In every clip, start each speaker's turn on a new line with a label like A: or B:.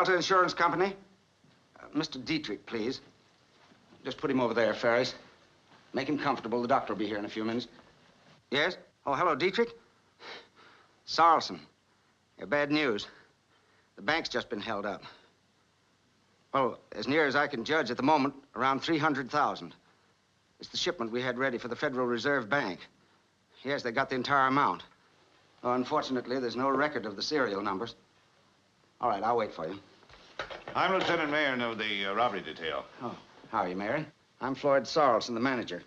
A: Delta Insurance Company. Mr. Dietrich, please. Just put him over there, Ferris. Make him comfortable. The doctor will be here in a few minutes. Yes? Oh, hello, Dietrich. Sarlson. Yeah, bad news. The bank's just been held up. Well, as near as I can judge at the moment, around 300,000. It's the shipment we had ready for the Federal Reserve Bank. Yes, they got the entire amount. Oh, unfortunately, there's no record of the serial numbers. All right, I'll wait for you.
B: I'm Lieutenant Mayon of the robbery detail.
A: Oh, how are you, Mary? I'm Floyd Sarlson, the manager.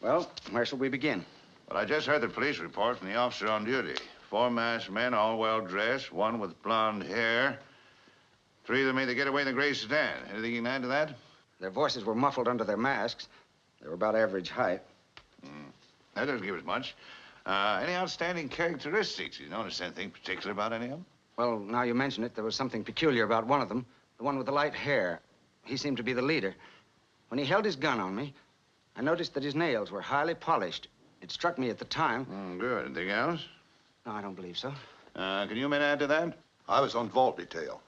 A: Well, where shall we begin?
B: Well, I just heard the police report from the officer on duty. 4 masked men, all well-dressed, one with blonde hair. 3 of them made the getaway in the gray sedan. Anything you can add to that?
A: Their voices were muffled under their masks. They were about average height.
B: That doesn't give us much. Any outstanding characteristics? You notice anything particular about any of them?
A: Well, now you mention it, there was something peculiar about one of them. The one with the light hair. He seemed to be the leader. When he held his gun on me, I noticed that his nails were highly polished. It struck me at the time.
B: Good. Anything else?
A: No, I don't believe so.
B: Can you men add to that?
C: I was on vault detail.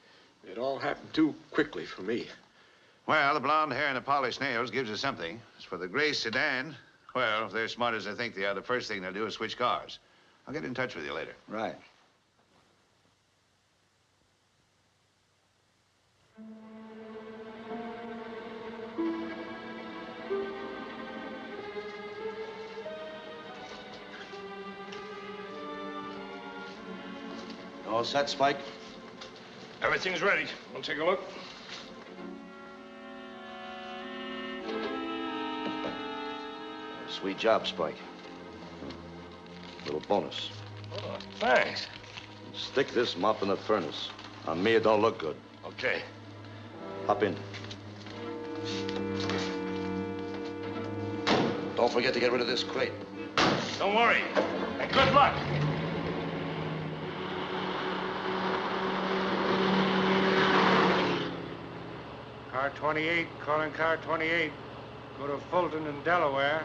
D: It all happened too quickly for me.
B: Well, the blonde hair and the polished nails gives us something. As for the gray sedan, well, if they're smart as I think they are, the first thing they'll do is switch cars. I'll get in touch with you later.
A: Right.
C: All set, Spike?
D: Everything's ready. We'll take a look.
C: Sweet job, Spike. Little bonus.
D: Oh, thanks.
C: Stick this mop in the furnace. On me, it don't look good.
D: Okay.
C: Hop in. Don't forget to get rid of this crate.
D: Don't worry. And good luck.
E: Car 28, calling car 28. Go to Fulton in Delaware.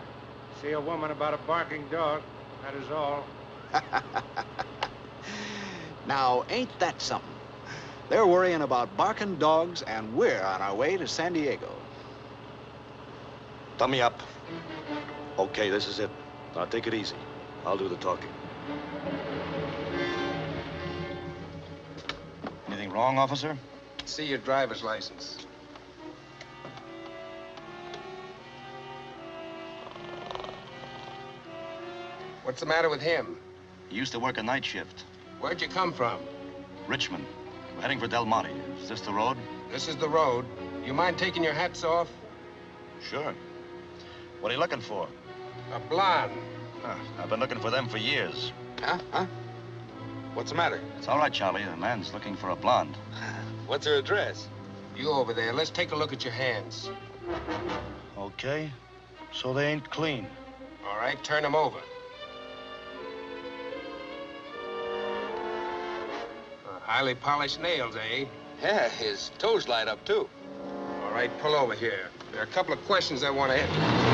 E: See a woman about a barking dog. That is all.
F: Now, ain't that something? They're worrying about barking dogs, and we're on our way to San Diego.
C: Dummy up. Okay, this is it. Now take it easy. I'll do the talking. Anything wrong, officer?
G: See your driver's license. What's the matter with him?
C: He used to work a night shift.
G: Where'd you come from?
C: Richmond. We're heading for Del Monte. Is this the road?
G: This is the road. You mind taking your hats off?
C: Sure. What are you looking for?
G: A blonde.
C: I've been looking for them for years.
G: Huh? What's the matter?
C: It's all right, Charlie. The man's looking for a blonde.
G: What's her address? You over there. Let's take a look at your hands.
C: Okay. So they ain't clean.
G: All right, turn them over. Highly polished nails, eh?
H: Yeah, his toes light up, too.
G: All right, pull over here. There are a couple of questions I want to ask.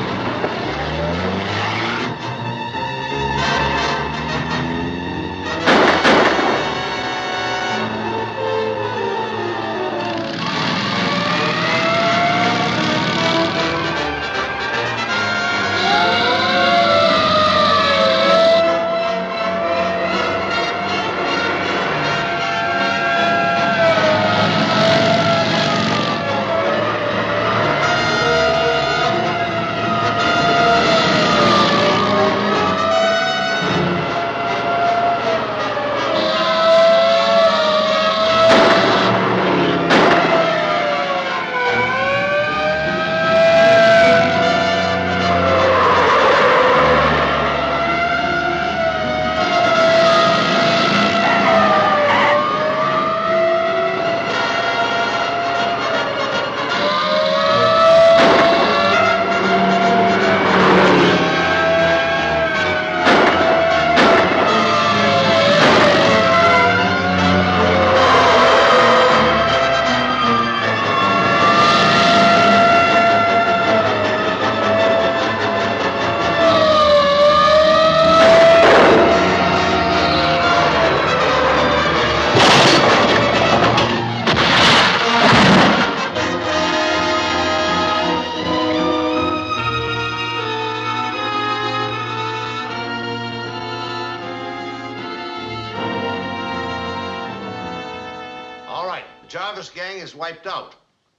I: The Jarvis gang is wiped out,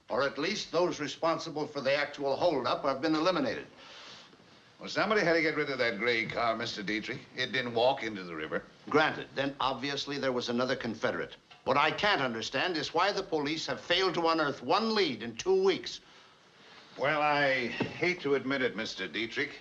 I: or at least those responsible for the actual holdup have been eliminated.
B: Well, somebody had to get rid of that gray car, Mr. Dietrich. It didn't walk into the river.
I: Granted, then obviously there was another Confederate. What I can't understand is why the police have failed to unearth one lead in 2 weeks.
B: Well, I hate to admit it, Mr. Dietrich,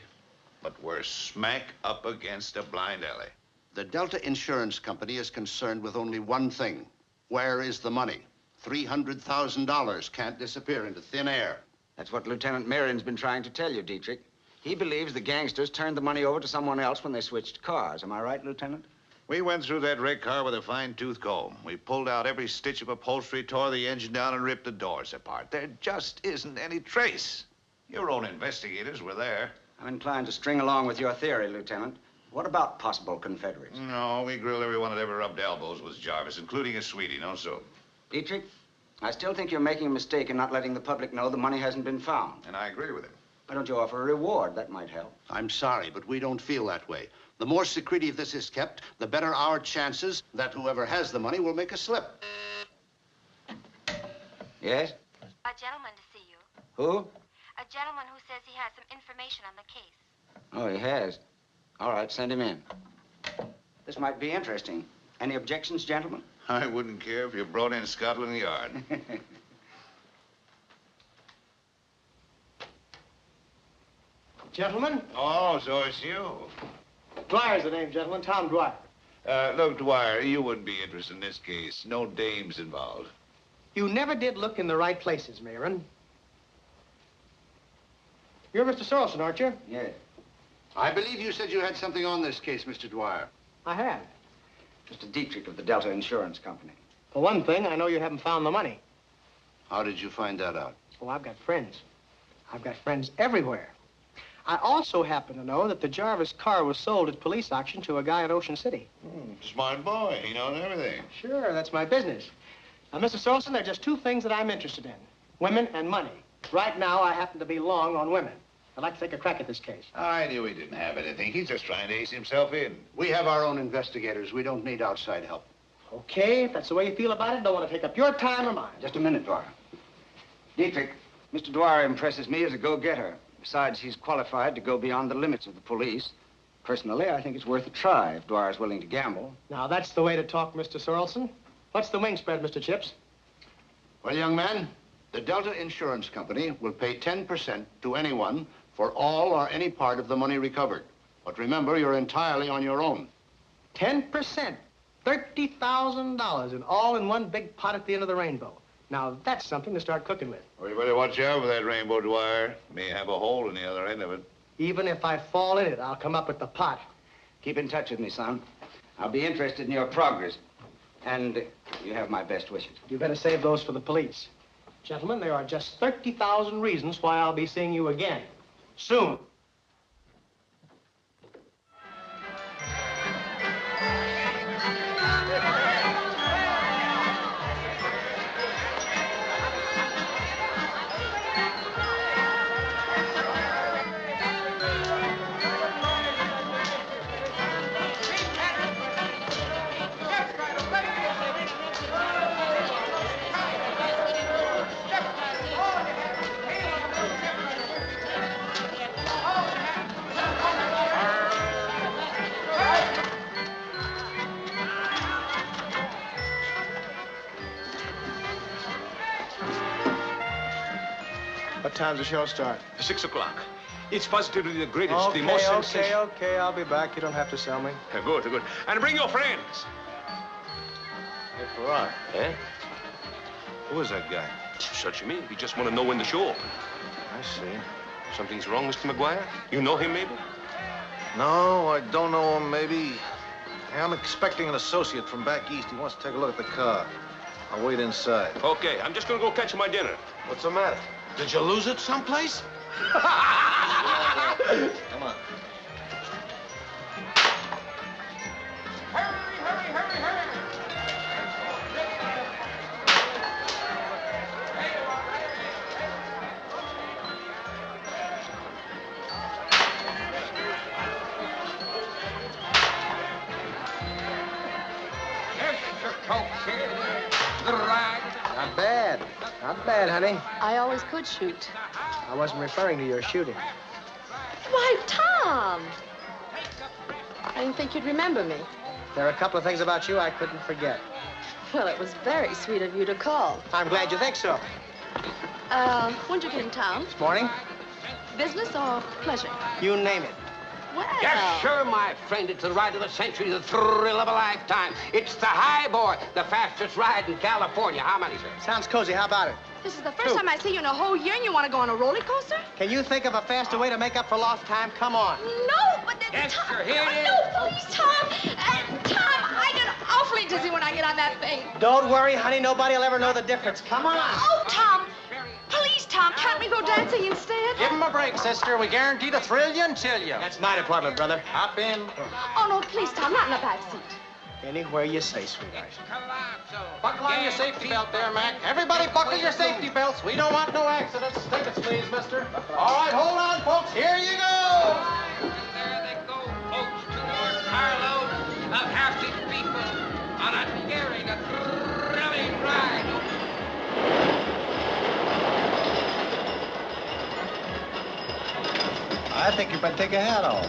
B: but we're smack up against a blind alley.
I: The Delta Insurance Company is concerned with only one thing. Where is the money? $300,000 can't disappear into thin air.
A: That's what Lieutenant Marion's been trying to tell you, Dietrich. He believes the gangsters turned the money over to someone else when they switched cars. Am I right, Lieutenant?
B: We went through that wrecked car with a fine-tooth comb. We pulled out every stitch of upholstery, tore the engine down, and ripped the doors apart. There just isn't any trace. Your own investigators were there.
A: I'm inclined to string along with your theory, Lieutenant. What about possible Confederates?
B: No, we grilled everyone that ever rubbed elbows with Jarvis, including his sweetie, no soap.
A: Dietrich, I still think you're making a mistake in not letting the public know the money hasn't been found.
B: And I agree with him.
A: Why don't you offer a reward? That might help.
I: I'm sorry, but we don't feel that way. The more secretive this is kept, the better our chances that whoever has the money will make a slip.
A: Yes?
J: A gentleman to see you.
A: Who?
J: A gentleman who says he has some information on the case.
A: Oh, he has. All right, send him in. This might be interesting. Any objections, gentlemen?
B: I wouldn't care if you brought in Scotland Yard.
K: Gentlemen?
B: Oh, so it's you.
K: Dwyer's the name, gentlemen. Tom Dwyer.
B: Look, Dwyer, you wouldn't be interested in this case. No dames involved.
K: You never did look in the right places, Mayron. You're Mr. Sorrelson, aren't you?
A: Yes.
I: I believe you said you had something on this case, Mr. Dwyer.
K: I have.
A: Mr. Dietrich of the Delta Insurance Company.
K: For one thing, I know you haven't found the money.
I: How did you find that out?
K: Oh, I've got friends. I've got friends everywhere. I also happen to know that the Jarvis car was sold at police auction to a guy in Ocean City.
B: Smart boy. He knows everything.
K: Sure, that's my business. Now, Mr. Sorrelson, there are just two things that I'm interested in. Women and money. Right now, I happen to be long on women. I'd like to take a crack at this case.
B: I knew he didn't have anything. He's just trying to ace himself in.
I: We have our own investigators. We don't need outside help.
K: Okay, if that's the way you feel about it, don't want to take up your time or mine.
A: Just a minute, Dwyer. Dietrich, Mr. Dwyer impresses me as a go-getter. Besides, he's qualified to go beyond the limits of the police. Personally, I think it's worth a try if Dwyer's willing to gamble.
K: Now, that's the way to talk, Mr. Sorrelson. What's the wing spread, Mr. Chips?
I: Well, young man, the Delta Insurance Company will pay 10% to anyone for all or any part of the money recovered. But remember, you're entirely on your own.
K: 10%. $30,000 and all in one big pot at the end of the rainbow. Now, that's something to start cooking with.
B: Well, you better watch out for that rainbow, Dwyer. May have a hole in the other end of it.
K: Even if I fall in it, I'll come up with the pot.
A: Keep in touch with me, son. I'll be interested in your progress. And you have my best wishes.
K: You better save those for the police. Gentlemen, there are just 30,000 reasons why I'll be seeing you again. Soon.
L: What time's the show start?
D: 6 o'clock. It's positively the greatest, the most sensational.
L: Okay, I'll be back. You don't have to sell me.
D: Good, good. And bring your friends.
L: Hey, Farrar.
D: Eh?
L: Who is that guy?
D: Search me. We just want to know when the show opens.
L: I see.
D: Something's wrong, Mr. McGuire? You know him, maybe?
L: No, I don't know him, maybe. Hey, I'm expecting an associate from back east. He wants to take a look at the car. I'll wait inside.
D: Okay, I'm just going to go catch my dinner.
L: What's the matter? Did you lose it someplace? Come on.
K: Not bad, honey.
M: I always could shoot.
K: I wasn't referring to your shooting.
M: Why, Tom! I didn't think you'd remember me.
K: There are a couple of things about you I couldn't forget.
M: Well, it was very sweet of you to call.
K: I'm glad you think so.
M: When'd you get in town?
K: This morning?
M: Business or pleasure?
K: You name it.
M: Well...
N: Yes, sure, my friend. It's the ride of the century, the thrill of a lifetime. It's the high boy, the fastest ride in California. How many, sir?
K: Sounds cozy. How about it?
M: This is the first time I see you in a whole year and you want to go on a roller coaster?
K: Can you think of a faster way to make up for lost time? Come on.
M: No, but...
N: Yes,
M: Tom,
N: sir, here it is.
M: No, please, Tom. Tom, I get awfully dizzy when I get on that thing.
K: Don't worry, honey. Nobody will ever know the difference. Come on.
M: Oh, Tom. Please, Tom, can't we go dancing instead?
L: Give him a break, sister. We guarantee to thrill you and chill you.
K: That's my department, brother.
L: Hop in.
M: Oh, no, please, Tom, not in the back seat.
K: Anywhere you say, sweetheart.
L: Buckle on your safety belt there, Mac. Everybody buckle your safety belts. We don't want no accidents. Tickets, please, mister. All right, hold on, folks. Here you go.
N: There they go, folks. 2 more carloads of happy people on a daring, a thrilling ride.
L: I think you better take a hat off.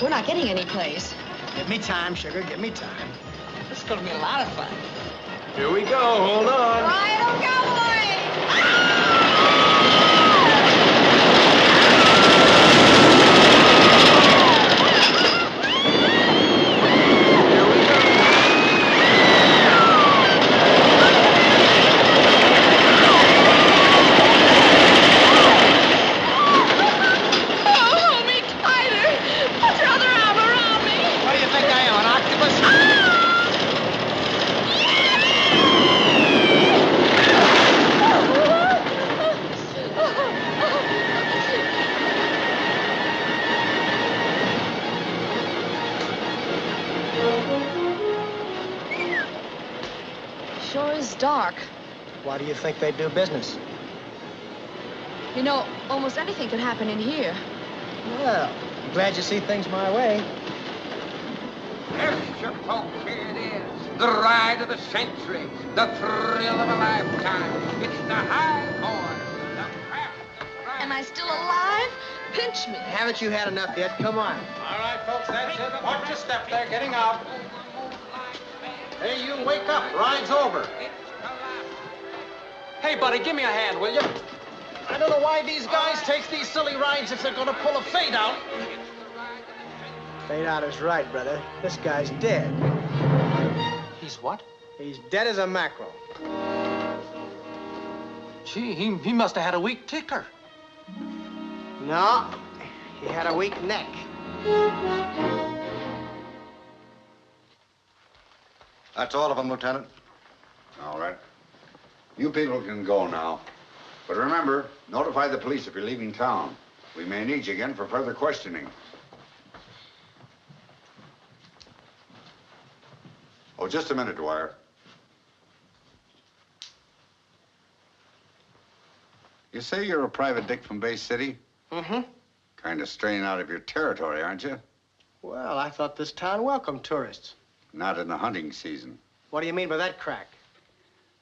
M: We're not getting any place.
K: Give me time, sugar. Give me time.
M: This is going to be a lot of fun.
D: Here we go. Hold on.
M: Ride 'em, cowboy! Dark.
K: Why do you think they do business?
M: You know, almost anything could happen in here.
K: Well, I'm glad you see things my way.
N: Yes, sir, folks, here it is. The ride of the century, the thrill of a lifetime. It's the high boy, the fastest ride.
M: Am I still alive? Pinch me.
K: Haven't you had enough yet? Come on.
L: All right, folks, that's it. Watch your step there, getting out. Hey, you wake up. Ride's over. Hey, buddy, give me a hand, will you? I don't know why these guys take these silly rides if they're going to pull a fade out.
K: Fade out is right, brother. This guy's dead.
L: He's what?
K: He's dead as a mackerel.
L: Gee, he must have had a weak ticker.
K: No, he had a weak neck.
B: That's all of them, Lieutenant.
I: All right. You people can go now. But remember, notify the police if you're leaving town. We may need you again for further questioning. Oh, just a minute, Dwyer. You say you're a private dick from Bay City?
K: Mm-hmm.
I: Kind of straying out of your territory, aren't you?
K: Well, I thought this town welcomed tourists.
I: Not in the hunting season.
K: What do you mean by that crack?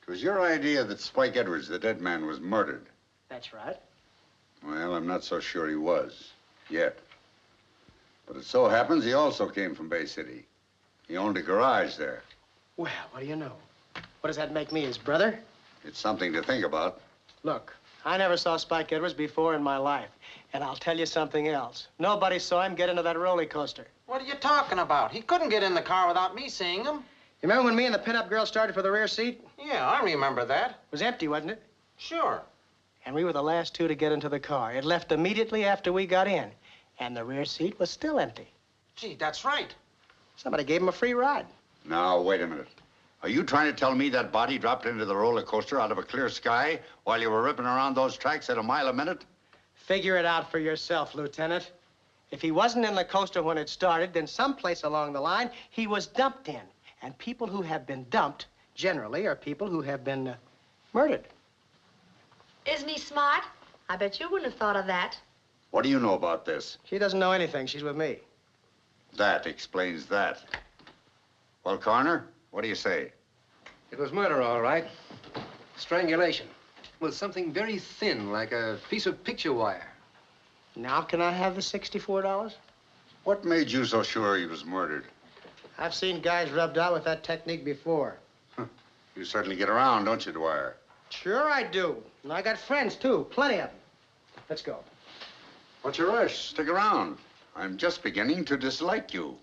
I: It was your idea that Spike Edwards, the dead man, was murdered.
K: That's right.
I: Well, I'm not so sure he was, yet. But it so happens he also came from Bay City. He owned a garage there.
K: Well, what do you know? What does that make me, his brother?
I: It's something to think about.
K: Look, I never saw Spike Edwards before in my life. And I'll tell you something else. Nobody saw him get into that roller coaster.
L: What are you talking about? He couldn't get in the car without me seeing him.
K: You remember when me and the pinup girl started for the rear seat?
L: Yeah, I remember that.
K: It was empty, wasn't it?
L: Sure.
K: And we were the last two to get into the car. It left immediately after we got in. And the rear seat was still empty.
L: Gee, that's right.
K: Somebody gave him a free ride.
I: Now, wait a minute. Are you trying to tell me that body dropped into the roller coaster out of a clear sky while you were ripping around those tracks at a mile a minute?
K: Figure it out for yourself, Lieutenant. If he wasn't in the coaster when it started, then someplace along the line, he was dumped in. And people who have been dumped, generally, are people who have been murdered.
M: Isn't he smart? I bet you wouldn't have thought of that.
I: What do you know about this?
K: She doesn't know anything. She's with me.
I: That explains that. Well, Coroner, what do you say?
G: It was murder, all right. Strangulation. With something very thin, like a piece of picture wire.
K: Now can I have the $64?
O: What made you so sure he was murdered?
K: I've seen guys rubbed out with that technique before.
O: You certainly get around, don't you, Dwyer?
K: Sure I do. And I got friends, too. Plenty of them. Let's go.
O: What's your rush? Stick around. I'm just beginning to dislike you.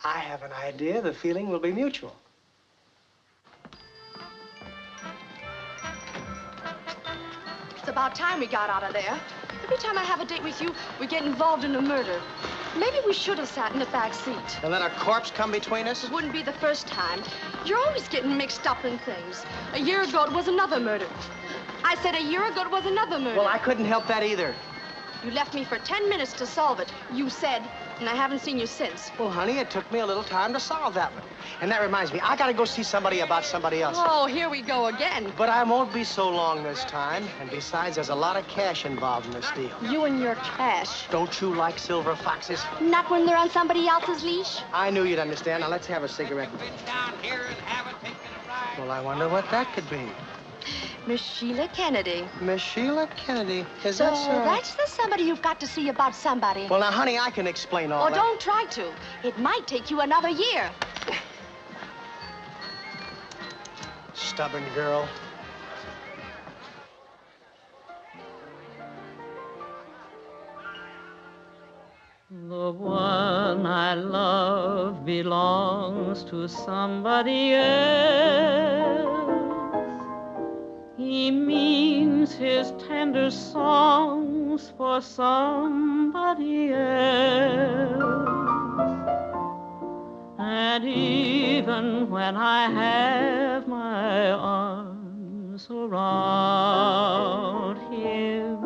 K: I have an idea the feeling will be mutual.
M: It's about time we got out of there. Every time I have a date with you, we get involved in a murder. Maybe we should have sat in the back seat.
K: And let a corpse come between us?
M: It wouldn't be the first time. You're always getting mixed up in things. A year ago, it was another murder. I said a year ago, it was another murder.
K: Well, I couldn't help that either.
M: You left me for 10 minutes to solve it, you said, and I haven't seen you since.
K: Well, honey, it took me a little time to solve that one. And that reminds me, I gotta go see somebody about somebody else.
M: Oh, here we go again.
K: But I won't be so long this time. And besides, there's a lot of cash involved in this deal.
M: You and your cash.
K: Don't you like silver foxes?
M: Not when they're on somebody else's leash.
K: I knew you'd understand. Now, let's have a cigarette. Well, I wonder what that could be.
M: Miss Sheila Kennedy.
K: Miss Sheila Kennedy. Is
M: so
K: that so?
M: That's the somebody you've got to see about somebody.
K: Well, now, honey, I can explain all that.
M: Oh, don't try to. It might take you another year.
K: Stubborn girl.
P: The one I love belongs to somebody else. He means his tender songs for somebody else. And even when I have my arms around him,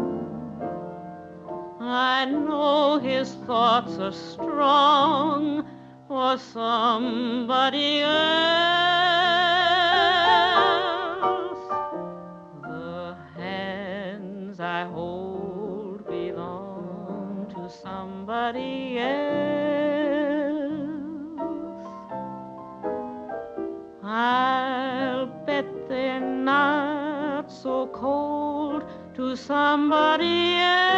P: I know his thoughts are strong for somebody else. The hands I hold belong to somebody else. I'll bet they're not so cold to somebody else.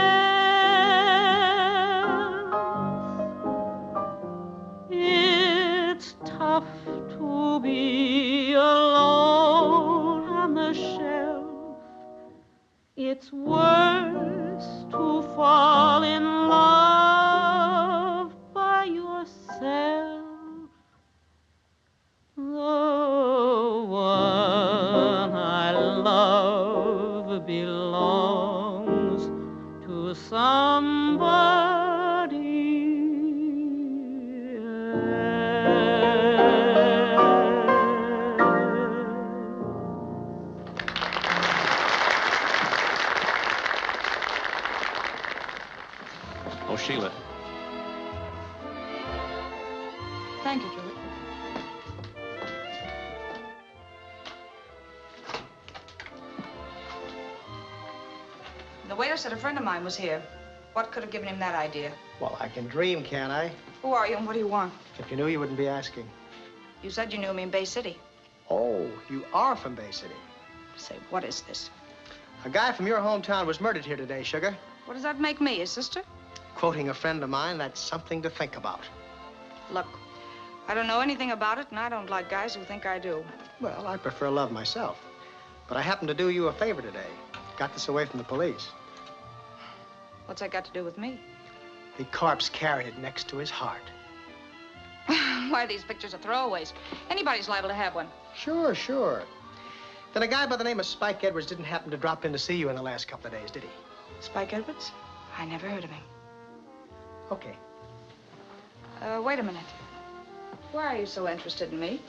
P: It's tough to be alone on the shelf. It's worse to fall in love by yourself. The one I love belongs to somebody
Q: else. Oh, Sheila.
R: Thank you, Julie. The waiter said a friend of mine was here. What could have given him that idea?
K: Well, I can dream, can't I?
R: Who are you and what do you want?
K: If you knew, you wouldn't be asking.
R: You said you knew me in Bay City.
K: Oh, you are from Bay City.
R: Say, what is this?
K: A guy from your hometown was murdered here today, Sugar.
R: What does that make me, his sister?
K: Quoting a friend of mine, that's something to think about.
R: Look, I don't know anything about it, and I don't like guys who think I do.
K: Well, I prefer love myself. But I happen to do you a favor today. Got this away from the police.
R: What's that got to do with me?
K: The corpse carried it next to his heart.
R: Why, these pictures are throwaways. Anybody's liable to have one.
K: Sure, sure. Then a guy by the name of Spike Edwards didn't happen to drop in to see you in the last couple of days, did he?
R: Spike Edwards? I never heard of him.
K: Okay.
R: Wait a minute. Why are you so interested in me?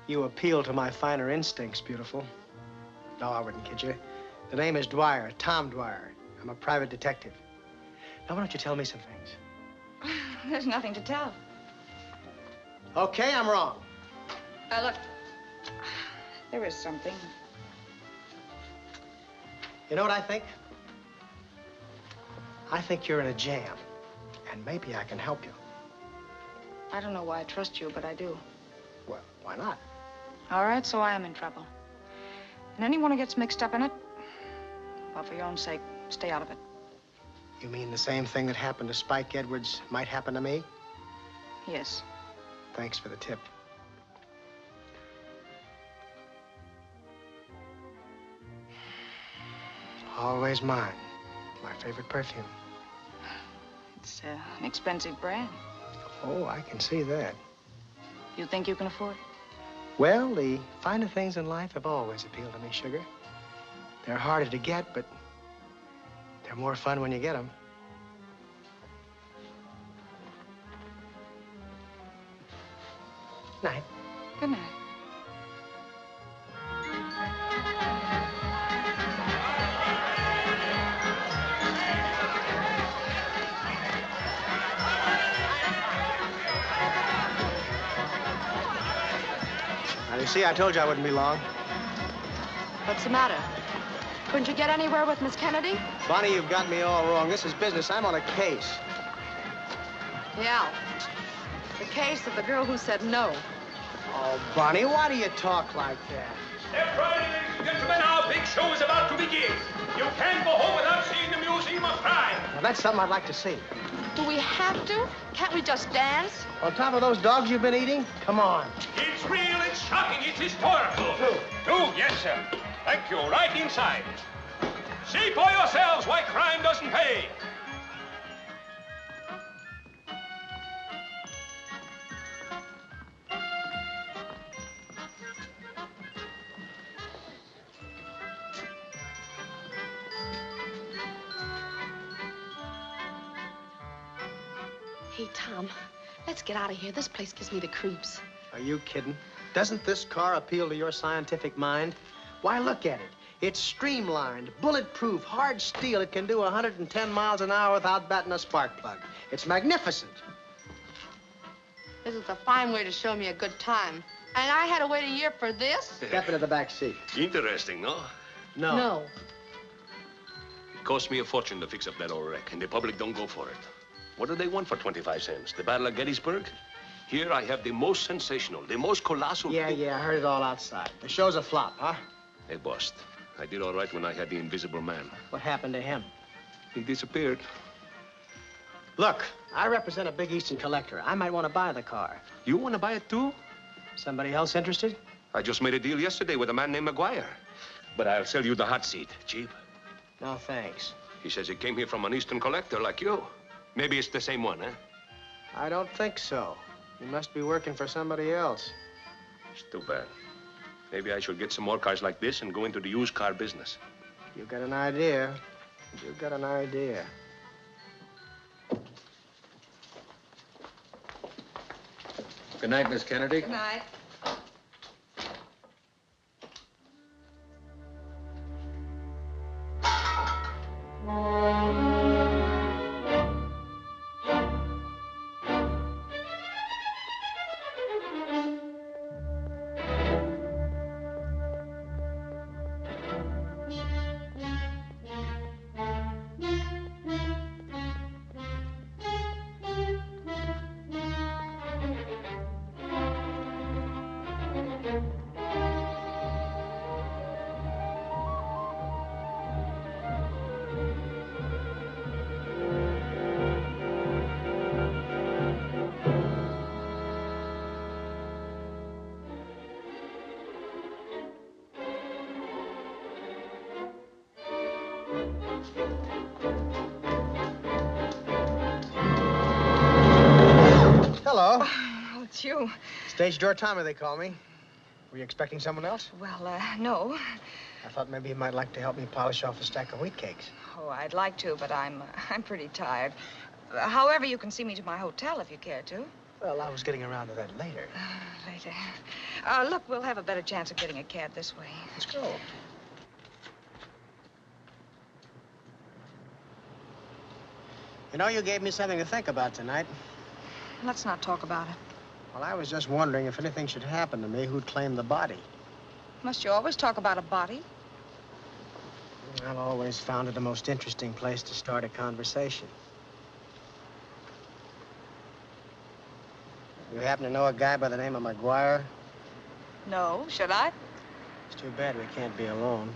K: You appeal to my finer instincts, beautiful. No, I wouldn't kid you. The name is Dwyer, Tom Dwyer. I'm a private detective. Now, why don't you tell me some things?
R: There's nothing to tell.
K: Okay, I'm wrong.
R: Look, there is something.
K: You know what I think? I think you're in a jam, and maybe I can help you.
R: I don't know why I trust you, but I do.
K: Well, why not?
R: All right, so I am in trouble. And anyone who gets mixed up in it, well, for your own sake, stay out of it.
K: You mean the same thing that happened to Spike Edwards might happen to me?
R: Yes.
K: Thanks for the tip. Always mine. My favorite perfume.
R: It's an expensive brand.
K: Oh, I can see that.
R: You think you can afford it?
K: Well, the finer things in life have always appealed to me, Sugar. They're harder to get, but they're more fun when you get them. Night.
R: Good night.
K: Now, you see, I told you I wouldn't be long.
M: What's the matter? Couldn't you get anywhere with Miss Kennedy?
K: Bonnie, you've got me all wrong. This is business. I'm on a case.
M: Yeah. The case of the girl who said no.
K: Oh, Bonnie, why do you talk like that?
D: Step right in, ladies and gentlemen. Our big show is about to begin. You can't go home without seeing the Museum of Crime.
K: Now, that's something I'd like to see.
M: Do we have to? Can't we just dance?
K: On top of those dogs you've been eating? Come on.
D: It's real, it's shocking, it's historical. Two? Yes, sir. Thank you. Right inside. See for yourselves why crime doesn't pay.
M: Hey, Tom, let's get out of here. This place gives me the creeps.
K: Are you kidding? Doesn't this car appeal to your scientific mind? Why, look at it. It's streamlined, bulletproof, hard steel. It can do 110 miles an hour without batting a spark plug. It's magnificent.
M: This is a fine way to show me a good time. And I had to wait a year for this?
K: Step into the back seat.
S: Interesting, no?
K: No.
M: No.
S: It cost me a fortune to fix up that old wreck, and the public don't go for it. What do they want for 25 cents? The Battle of Gettysburg? Here I have the most sensational, the most colossal...
K: Yeah, I heard it all outside. The show's a flop, huh?
S: They bust. I did all right when I had the Invisible Man.
K: What happened to him?
S: He disappeared.
K: Look, I represent a big Eastern collector. I might want to buy the car.
S: You want to buy it, too?
K: Somebody else interested?
S: I just made a deal yesterday with a man named McGuire. But I'll sell you the hot seat, cheap.
K: No, thanks.
S: He says he came here from an Eastern collector like you. Maybe it's the same one, eh?
K: I don't think so. You must be working for somebody else.
S: It's too bad. Maybe I should get some more cars like this and go into the used car business.
K: You've got an idea. You've got an idea.
H: Good night, Miss Kennedy.
R: Good night.
K: Hello.
R: Oh, it's you.
K: Stage door Tommy, they call me. Were you expecting someone else?
R: Well, no.
K: I thought maybe you might like to help me polish off a stack of wheat cakes.
R: Oh, I'd like to, but I'm pretty tired. However, you can see me to my hotel if you care to.
K: Well, I was getting around to that later.
R: Later. Look, we'll have a better chance of getting a cab this way.
K: Let's go. You know, you gave me something to think about tonight.
R: Let's not talk about it.
K: Well, I was just wondering if anything should happen to me, who'd claim the body.
R: Must you always talk about a body?
K: I've always found it the most interesting place to start a conversation. You happen to know a guy by the name of McGuire?
R: No, should I?
K: It's too bad we can't be alone.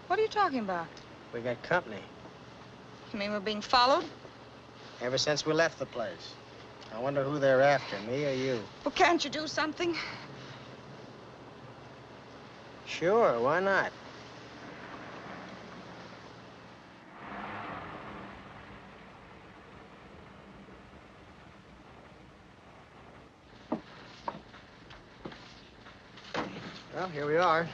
R: What are you talking about?
K: We got company.
R: You mean we're being followed?
K: Ever since we left the place. I wonder who they're after, me or you?
R: Well, can't you do something?
K: Sure, why not? Well, here we are.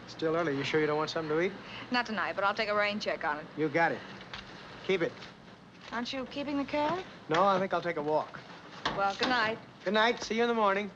K: Still early. You sure you don't want something to eat?
R: Not tonight, but I'll take a rain check on it.
K: You got it. Keep it.
R: Aren't you keeping the car?
K: No, I think I'll take a walk.
R: Well, good night.
K: Good night. See you in the morning.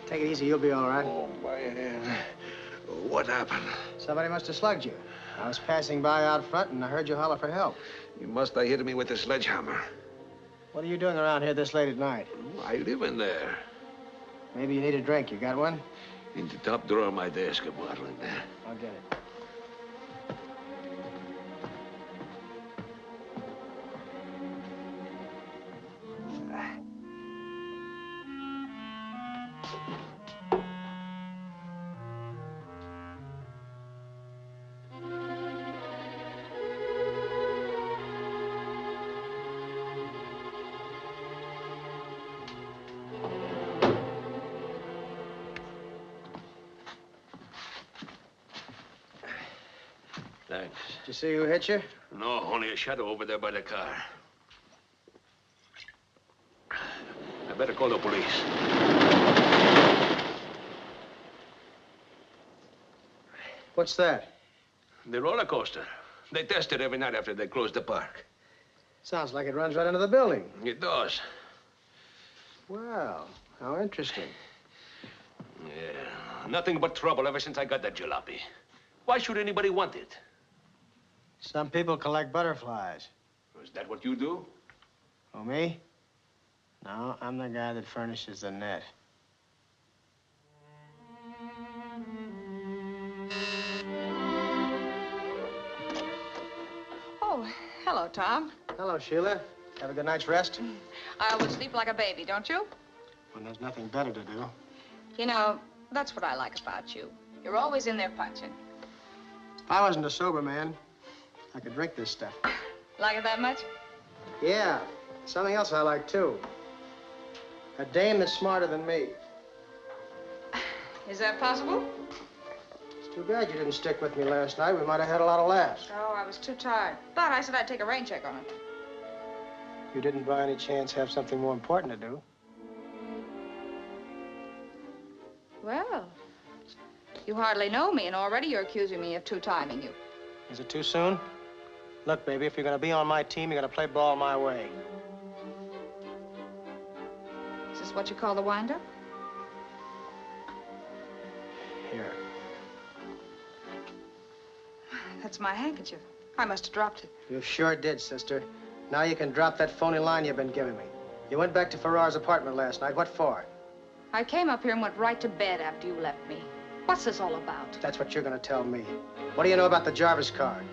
K: Take it easy, you'll be all right.
S: Oh, my hand. What happened?
K: Somebody must have slugged you. I was passing by out front and I heard you holler for help.
S: You must have hit me with a sledgehammer.
K: What are you doing around here this late at night?
S: I live in there.
K: Maybe you need a drink. You got one?
S: In the top drawer of my desk, a bottle in there.
K: I'll get it.
S: Thanks.
K: Did you see who hit you?
S: No, only a shadow over there by the car. I better call the police.
K: What's that?
S: The roller coaster. They test it every night after they close the park.
K: Sounds like it runs right into the building.
S: It does.
K: Well, how interesting.
S: Yeah, nothing but trouble ever since I got that jalopy. Why should anybody want it?
K: Some people collect butterflies.
S: Is that what you do?
K: Oh, me? No, I'm the guy that furnishes the net.
R: Oh, hello, Tom.
K: Hello, Sheila. Have a good night's rest?
R: I always sleep like a baby, don't you?
K: When there's nothing better to do.
R: You know, that's what I like about you. You're always in there punching.
K: If I wasn't a sober man, I could drink this stuff.
R: Like it that much?
K: Yeah. Something else I like, too. A dame that's smarter than me.
R: Is that possible?
K: It's too bad you didn't stick with me last night. We might have had a lot of laughs.
R: Oh, I was too tired. But I said I'd take a rain check on it.
K: You didn't by any chance have something more important to do?
R: Well, you hardly know me, and already you're accusing me of two-timing you.
K: Is it too soon? Look, baby, if you're gonna be on my team, you're gonna play ball my way.
R: Is this what you call the wind-up?
K: Here.
R: That's my handkerchief. I must have dropped it.
K: You sure did, sister. Now you can drop that phony line you've been giving me. You went back to Farrar's apartment last night. What for?
R: I came up here and went right to bed after you left me. What's this all about?
K: That's what you're gonna tell me. What do you know about the Jarvis card?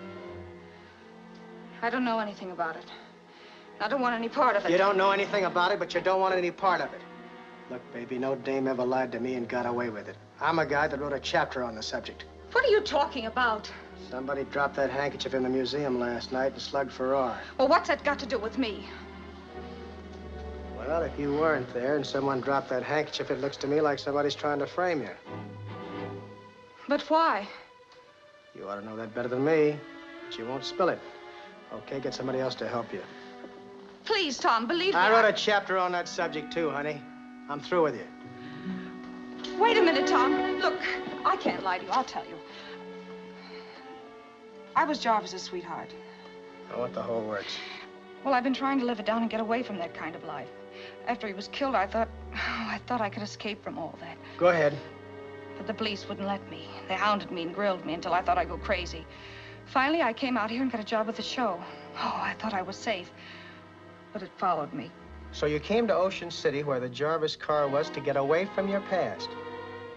R: I don't know anything about it. I don't want any part of it.
K: You don't know anything about it, but you don't want any part of it. Look, baby, no dame ever lied to me and got away with it. I'm a guy that wrote a chapter on the subject.
R: What are you talking about?
K: Somebody dropped that handkerchief in the museum last night and slugged Farrar.
R: Well, what's that got to do with me?
K: Well, if you weren't there and someone dropped that handkerchief, it looks to me like somebody's trying to frame you.
R: But why?
K: You ought to know that better than me, but you won't spill it. Okay, get somebody else to help you.
R: Please, Tom, believe me.
K: I wrote a chapter on that subject, too, honey. I'm through with you.
R: Wait a minute, Tom. Look, I can't lie to you. I'll tell you. I was Jarvis's sweetheart.
K: I want the whole works.
R: Well, I've been trying to live it down and get away from that kind of life. After he was killed, I thought I could escape from all that.
K: Go ahead.
R: But the police wouldn't let me. They hounded me and grilled me until I thought I'd go crazy. Finally, I came out here and got a job with the show. Oh, I thought I was safe. But it followed me.
K: So you came to Ocean City, where the Jarvis car was, to get away from your past.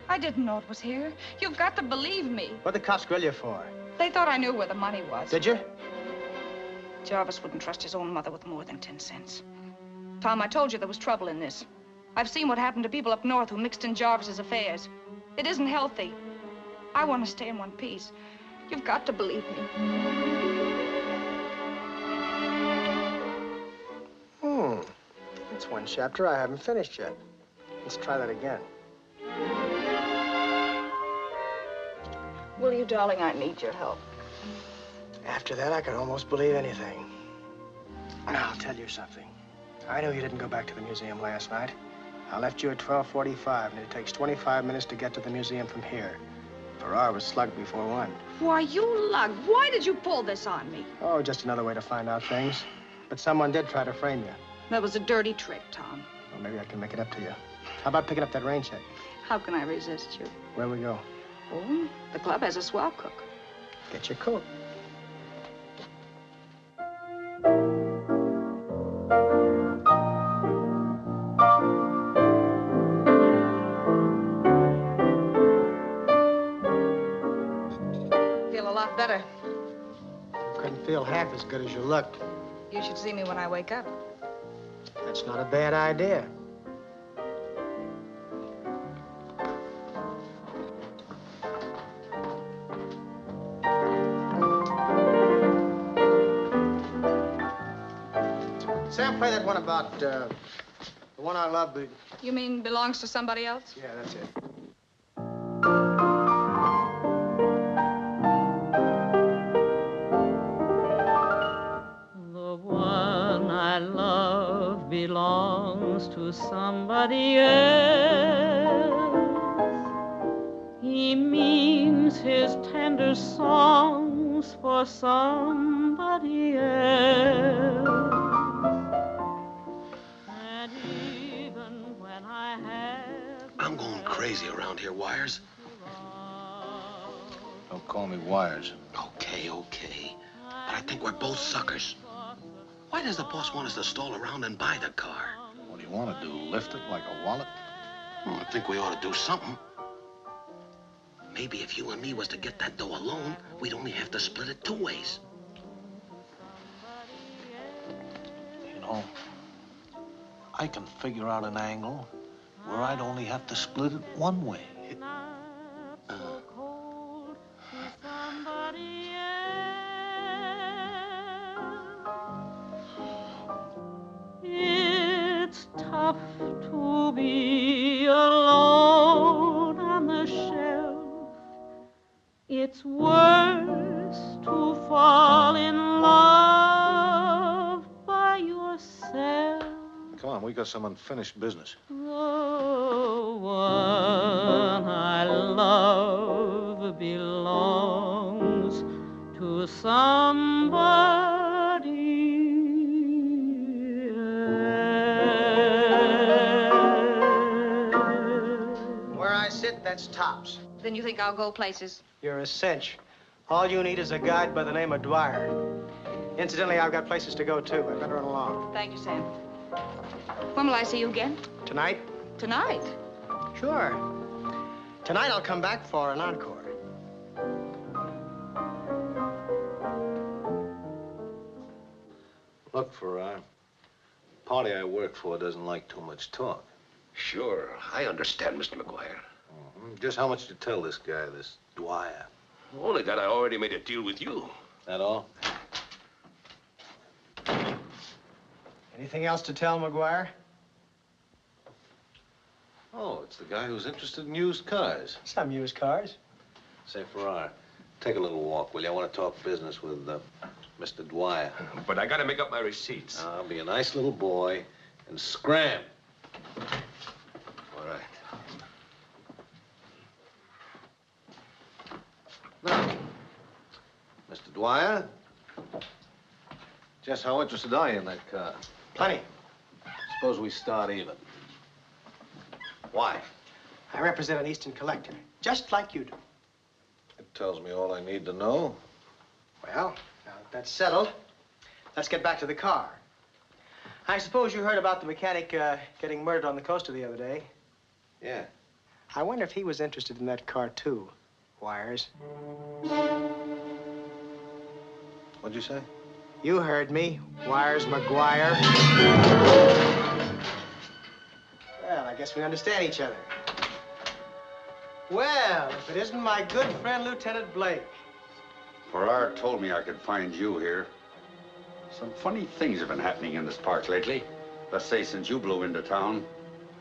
R: I didn't know it was here. You've got to believe me.
K: What'd the cops grill you for?
R: They thought I knew where the money was.
K: Did you?
R: Jarvis wouldn't trust his own mother with more than 10 cents. Tom, I told you there was trouble in this. I've seen what happened to people up north who mixed in Jarvis's affairs. It isn't healthy. I want to stay in one piece. You've got to believe me.
K: That's one chapter I haven't finished yet. Let's try that again.
R: Will you, darling? I need your help.
K: After that, I can almost believe anything. Now, I'll tell you something. I know you didn't go back to the museum last night. I left you at 12:45, and it takes 25 minutes to get to the museum from here. Farrar was slugged before 1.
R: Why, you lug. Why did you pull this on me?
K: Oh, just another way to find out things. But someone did try to frame you.
R: That was a dirty trick, Tom.
K: Well, maybe I can make it up to you. How about picking up that rain check?
R: How can I resist you?
K: Where we go?
R: Oh, the club has a swell cook.
K: Get your coat.
R: Feel a lot better.
K: Couldn't feel half as good as you looked.
R: You should see me when I wake up.
K: That's not a bad idea. Sam, play that one about, the one I love, but...
R: You mean belongs to somebody else?
K: Yeah, that's it.
P: The one I love belongs to somebody else. He means his tender songs for somebody else. And even when I have...
T: I'm going crazy around here, Wires.
B: Don't call me Wires.
T: Okay. But I think we're both suckers. Why does the boss want us to stall around and buy the car?
B: What do you want to do, lift it like a wallet?
T: Well, I think we ought to do something. Maybe if you and me was to get that dough alone, we'd only have to split it 2 ways.
B: You know, I can figure out an angle where I'd only have to split it 1 way.
P: It's tough to be alone, and the
C: got some unfinished business.
P: The one I love belongs to somebody else.
K: Where I sit, that's tops.
R: Then you think I'll go places?
K: You're a cinch. All you need is a guide by the name of Dwyer. Incidentally, I've got places to go, too. I'd better run along.
R: Thank you, Sam. When will I see you again?
K: Tonight?
R: Tonight?
K: Sure. Tonight I'll come back for an encore.
C: Look, Farrar, party I work for doesn't like too much talk.
T: Sure, I understand, Mr. McGuire.
C: Just how much to tell this guy, this Dwyer?
S: Only that I already made a deal with you.
C: That all?
K: Anything else to tell, McGuire?
C: Oh, it's the guy who's interested in used cars.
K: Some used cars.
C: Say, Farrar, take a little walk, will you? I want to talk business with Mr. Dwyer.
S: But I gotta make up my receipts.
C: I'll be a nice little boy and scram.
T: All right.
C: Now, Mr. Dwyer, just how interested are you in that car?
K: Plenty.
C: Suppose we start even. Why?
K: I represent an Eastern collector, just like you do.
C: It tells me all I need to know.
K: Well, now that that's settled, let's get back to the car. I suppose you heard about the mechanic getting murdered on the coaster the other day.
C: Yeah.
K: I wonder if he was interested in that car, too, Wires.
C: What'd you say?
K: You heard me, Wires McGuire. Well, I guess we understand each other. Well, if it isn't my good friend, Lieutenant Blake.
O: Farrar told me I could find you here. Some funny things have been happening in this park lately. Let's say since you blew into town.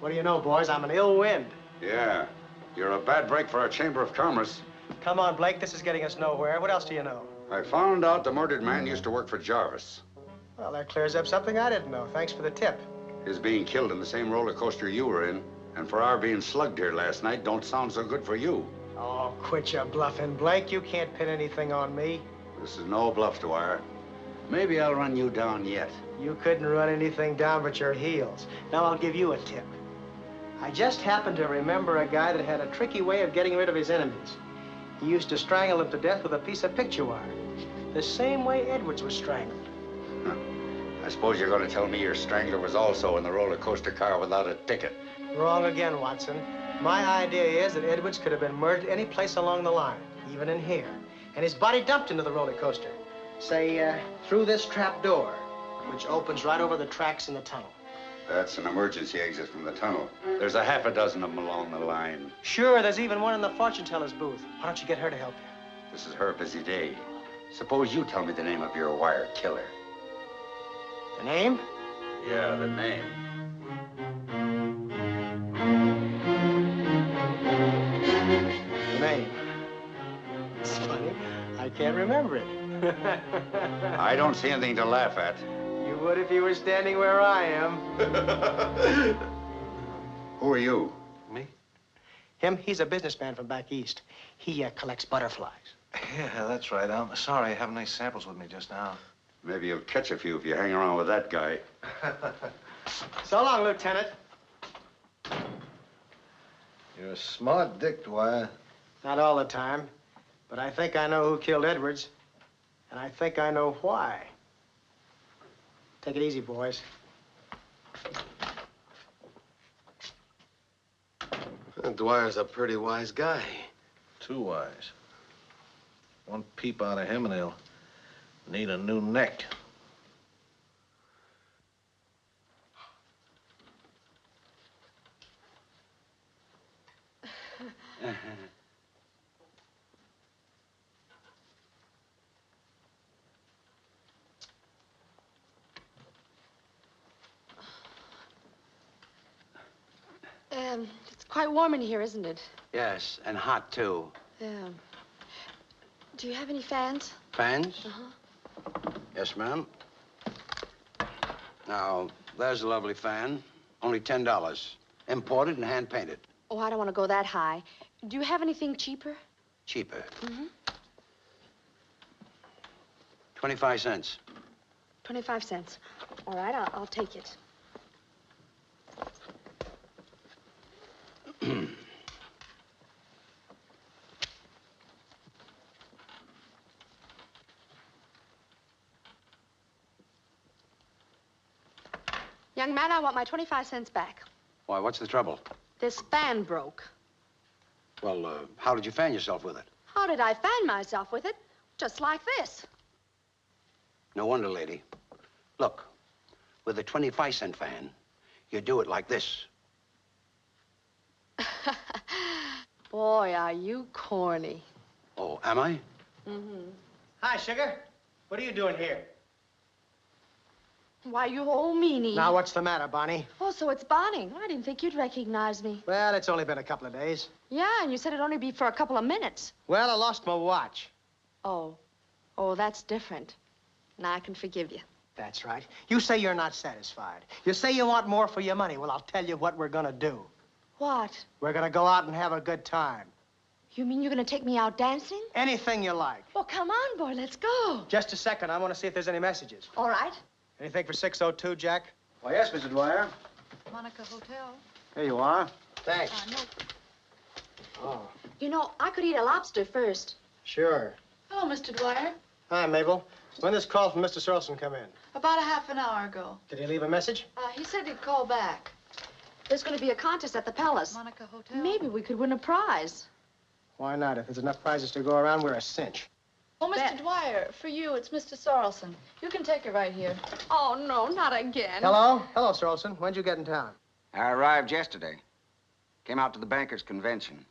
K: What do you know, boys? I'm an ill wind.
O: Yeah, you're a bad break for our Chamber of Commerce.
K: Come on, Blake, this is getting us nowhere. What else do you know?
O: I found out the murdered man used to work for Jarvis.
K: Well, that clears up something I didn't know. Thanks for the tip.
O: His being killed in the same roller coaster you were in, and Farrar being slugged here last night don't sound so good for you.
K: Oh, quit your bluffing, Blake. You can't pin anything on me.
O: This is no bluff, Dwyer. Maybe I'll run you down yet.
K: You couldn't run anything down but your heels. Now I'll give you a tip. I just happened to remember a guy that had a tricky way of getting rid of his enemies. He used to strangle them to death with a piece of picture wire. The same way Edwards was strangled.
O: Huh. I suppose you're going to tell me your strangler was also in the roller coaster car without a ticket.
K: Wrong again, Watson. My idea is that Edwards could have been murdered any place along the line, even in here, and his body dumped into the roller coaster. Say, through this trap door, which opens right over the tracks in the tunnel.
O: That's an emergency exit from the tunnel. There's a half a dozen of them along the line.
K: Sure, there's even one in the fortune teller's booth. Why don't you get her to help you?
O: This is her busy day. Suppose you tell me the name of your wire killer.
K: The name?
O: Yeah, the name.
K: The name. It's funny. I can't remember it.
O: I don't see anything to laugh at.
K: You would if you were standing where I am.
O: Who are you?
C: Me?
K: Him, he's a businessman from back east. He collects butterflies.
C: Yeah, that's right. I'm sorry I haven't any samples with me just now.
O: Maybe you'll catch a few if you hang around with that guy.
K: So long, Lieutenant.
C: You're a smart dick, Dwyer.
K: Not all the time, but I think I know who killed Edwards, and I think I know why. Take it easy, boys.
T: Dwyer's a pretty wise guy.
C: Too wise. One peep out of him and he'll need a new neck.
M: It's quite warm in here, isn't it?
A: Yes, and hot, too.
M: Yeah. Do you have any fans?
A: Fans?
M: Uh-huh.
A: Yes, ma'am. Now, there's a lovely fan.
F: Only $10. Imported and hand-painted.
M: Oh, I don't want to go that high. Do you have anything cheaper?
F: Cheaper.
M: Mm-hmm.
F: 25 cents.
M: 25 cents. All right, I'll take it. Young man, I want my 25 cents back.
F: Why, what's the trouble?
M: This fan broke.
F: Well, how did you fan yourself with it?
M: How did I fan myself with it? Just like this.
F: No wonder, lady. Look, with a 25-cent fan, you do it like this.
M: Boy, are you corny.
F: Oh, am I?
K: Mm-hmm. Hi, Sugar. What are you doing here?
M: Why, you old meanie.
K: Now, what's the matter, Bonnie?
M: Oh, so it's Bonnie. I didn't think you'd recognize me.
K: Well, it's only been a couple of days.
M: Yeah, and you said it'd only be for a couple of minutes.
K: Well, I lost my watch.
M: Oh. Oh, that's different. Now I can forgive you.
K: That's right. You say you're not satisfied. You say you want more for your money. Well, I'll tell you what we're gonna do.
M: What?
K: We're gonna go out and have a good time.
M: You mean you're gonna take me out dancing?
K: Anything you like.
M: Well, come on, boy, let's go.
K: Just a second. I want to see if there's any messages.
M: All right.
K: Anything for 602, Jack?
F: Why, yes, Mr. Dwyer.
M: Monica Hotel.
F: Here you are.
K: Thanks.
M: No.
K: Oh,
M: You know, I could eat a lobster first.
K: sure.
U: Hello, Mr. Dwyer.
K: Hi, Mabel. When did this call from Mr. Sorrelson come in?
U: About a half an hour ago.
K: Did he leave a message?
U: He said he'd call back.
M: There's gonna be a contest at the Palace.
U: Monica Hotel.
M: Maybe we could win a prize.
K: Why not? If there's enough prizes to go around, we're a cinch.
U: Oh, Mr. Dwyer, for you, it's Mr. Sorrelson. You can take it right here.
M: Oh, no, not again.
K: Hello? Hello, Sorrelson. When'd you get in town?
A: I arrived yesterday. Came out to the bankers' convention.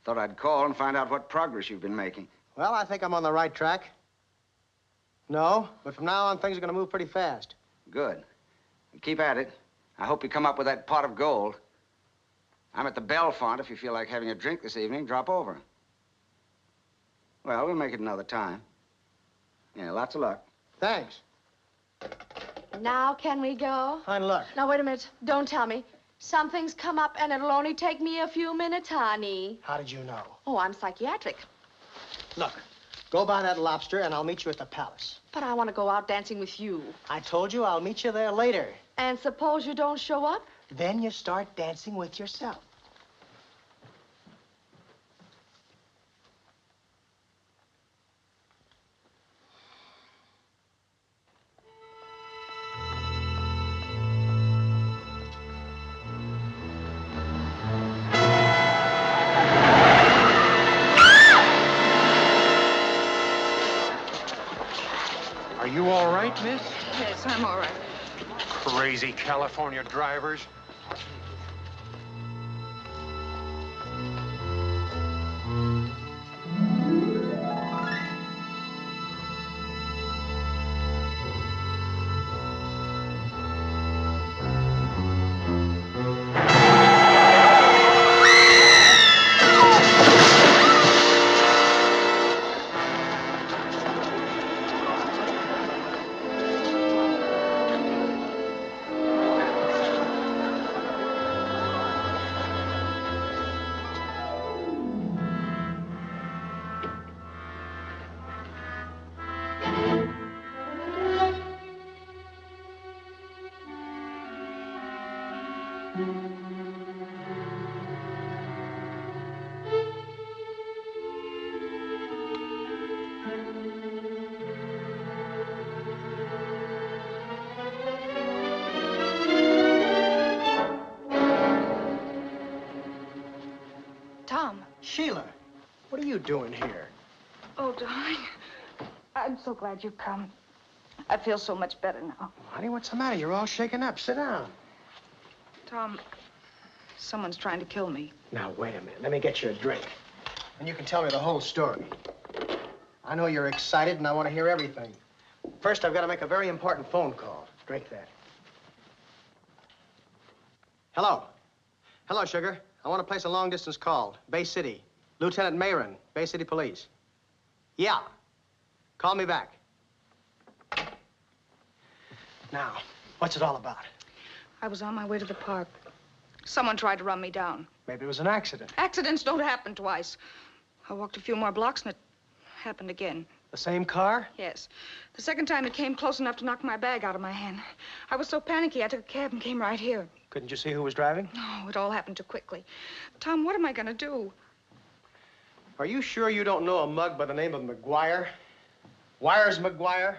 A: Thought I'd call and find out what progress you've been making.
K: Well, I think I'm on the right track. No, but from now on, things are going to move pretty fast.
A: Good. Keep at it. I hope you come up with that pot of gold. I'm at the Belfont. If you feel like having a drink this evening, drop over. Well, we'll make it another time. Yeah, lots of luck.
K: Thanks.
M: Now can we go?
K: Fine luck.
M: Now, wait a minute. Don't tell me. Something's come up, and it'll only take me a few minutes, honey.
K: How did you know?
M: Oh, I'm psychiatric.
K: Look, go buy that lobster, and I'll meet you at the Palace.
M: But I want to go out dancing with you.
K: I told you I'll meet you there later.
M: And suppose you don't show up?
K: Then you start dancing with yourself.
G: Are you all right, miss?
R: Yes, I'm all right.
G: Crazy California drivers.
R: Tom.
K: Sheila, what are you doing here?
R: Oh, darling. I'm so glad you've come. I feel so much better now.
K: Honey, what's the matter? You're all shaken up. Sit down.
R: Tom, someone's trying to kill me.
K: Now, wait a minute. Let me get you a drink. And you can tell me the whole story. I know you're excited, and I want to hear everything. First, I've got to make a very important phone call. Drink that. Hello. Hello, Sugar. I want to place a long-distance call. Bay City. Lieutenant Mayron, Bay City Police. Yeah. Call me back. Now, what's it all about?
R: I was on my way to the park. Someone tried to run me down.
K: Maybe it was an accident.
R: Accidents don't happen twice. I walked a few more blocks and it happened again.
K: The same car?
R: Yes. The second time it came close enough to knock my bag out of my hand. I was so panicky, I took a cab and came right here.
K: Couldn't you see who was driving?
R: No, it all happened too quickly. Tom, what am I going to do?
K: Are you sure you don't know a mug by the name of McGuire? Wires McGuire?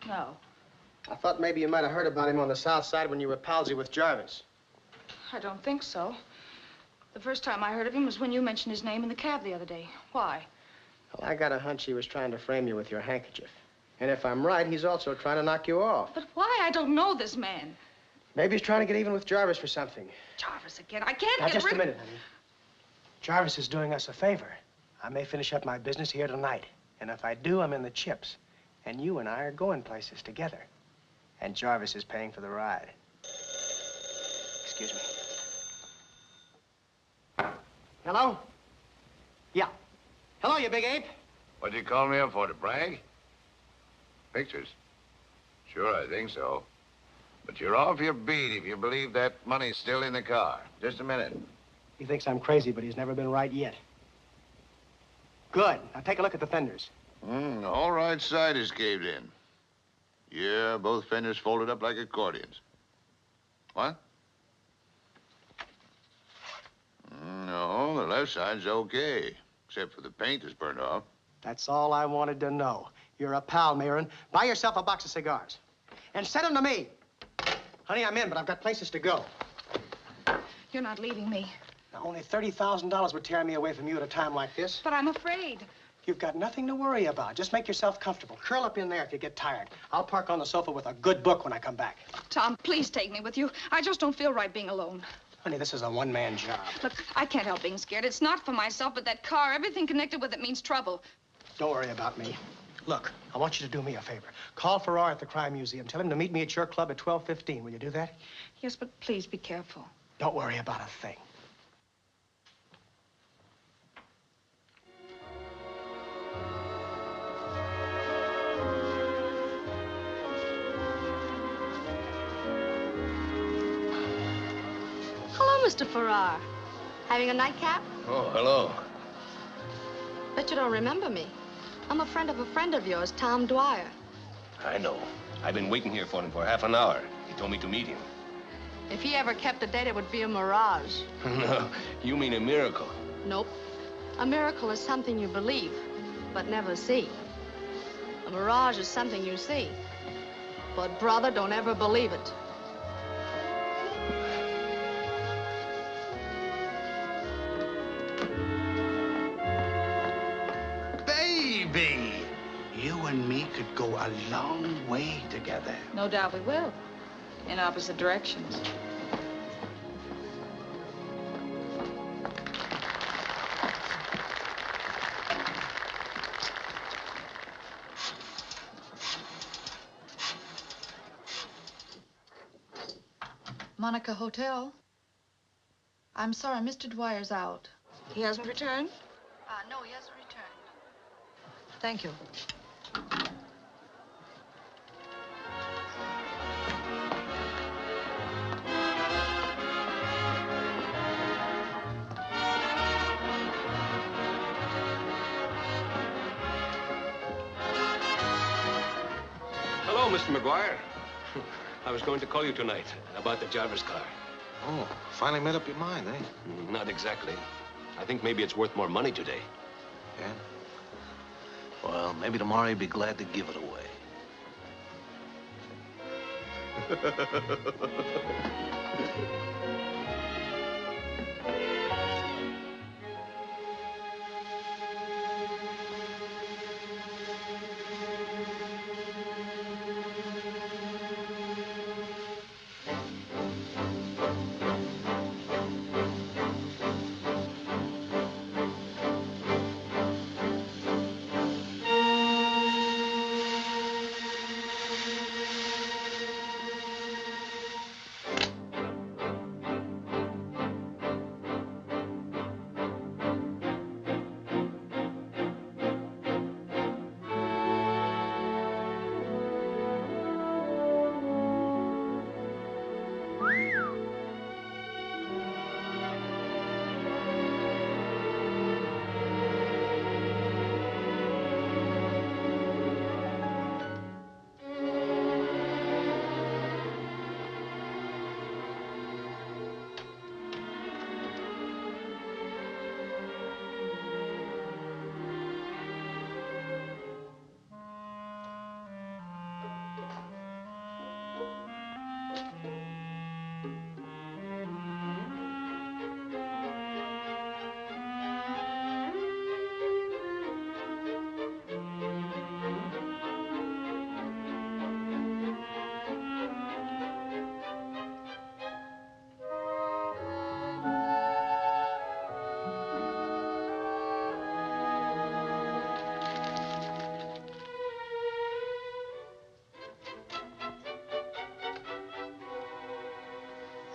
R: No.
K: I thought maybe you might have heard about him on the south side when you were palsy with Jarvis.
R: I don't think so. The first time I heard of him was when you mentioned his name in the cab the other day. Why?
K: Well, I got a hunch he was trying to frame you with your handkerchief. And if I'm right, he's also trying to knock you off.
R: But why? I don't know this man.
K: Maybe he's trying to get even with Jarvis for something.
R: Jarvis again. I can't
K: Now,
R: get
K: just
R: rid...
K: a minute, honey. Jarvis is doing us a favor. I may finish up my business here tonight. And if I do, I'm in the chips. And you and I are going places together. And Jarvis is paying for the ride. Excuse me. Hello? Yeah. Hello, you big ape.
B: What'd you call me up for, to brag? Pictures? Sure, I think so. But you're off your beat if you believe that money's still in the car. Just a minute.
K: He thinks I'm crazy, but he's never been right yet. Good. Now take a look at the fenders.
B: The whole right side is caved in. Yeah, both fenders folded up like accordions. What? No, the left side's okay, except for the paint that's burned off.
K: That's all I wanted to know. You're a pal, Mirren. Buy yourself a box of cigars. And send them to me. Honey, I'm in, but I've got places to go.
R: You're not leaving me.
K: Now, only $30,000 would tear me away from you at a time like this.
R: But I'm afraid.
K: You've got nothing to worry about. Just make yourself comfortable. Curl up in there if you get tired. I'll park on the sofa with a good book when I come back.
R: Tom, please take me with you. I just don't feel right being alone.
K: Honey, this is a one-man job.
R: Look, I can't help being scared. It's not for myself, but that car, everything connected with it means trouble.
K: Don't worry about me. Look, I want you to do me a favor. Call Farrar at the Crime Museum. Tell him to meet me at your club at 12:15. Will you do that?
R: Yes, but please be careful.
K: Don't worry about a thing.
M: Hello, Mr. Farrar. Having a nightcap?
S: Oh, hello.
M: Bet you don't remember me. I'm a friend of yours, Tom Dwyer.
S: I know. I've been waiting here for him for half an hour. He told me to meet him.
M: If he ever kept a date, it would be a mirage.
S: No, you mean a miracle.
M: Nope. A miracle is something you believe, but never see. A mirage is something you see, but brother, don't ever believe it.
F: Baby, you and me could go a long way together.
R: No doubt we will. In opposite directions.
U: Monica Hotel. I'm sorry, Mr. Dwyer's out.
R: He hasn't returned?
U: No, he hasn't returned. Thank you.
S: Hello, Mr. McGuire. I was going to call you tonight about the Jarvis car.
C: Oh, finally made up your mind, eh?
S: Not exactly. I think maybe it's worth more money today.
C: Yeah? Well, maybe tomorrow you'd be glad to give it away.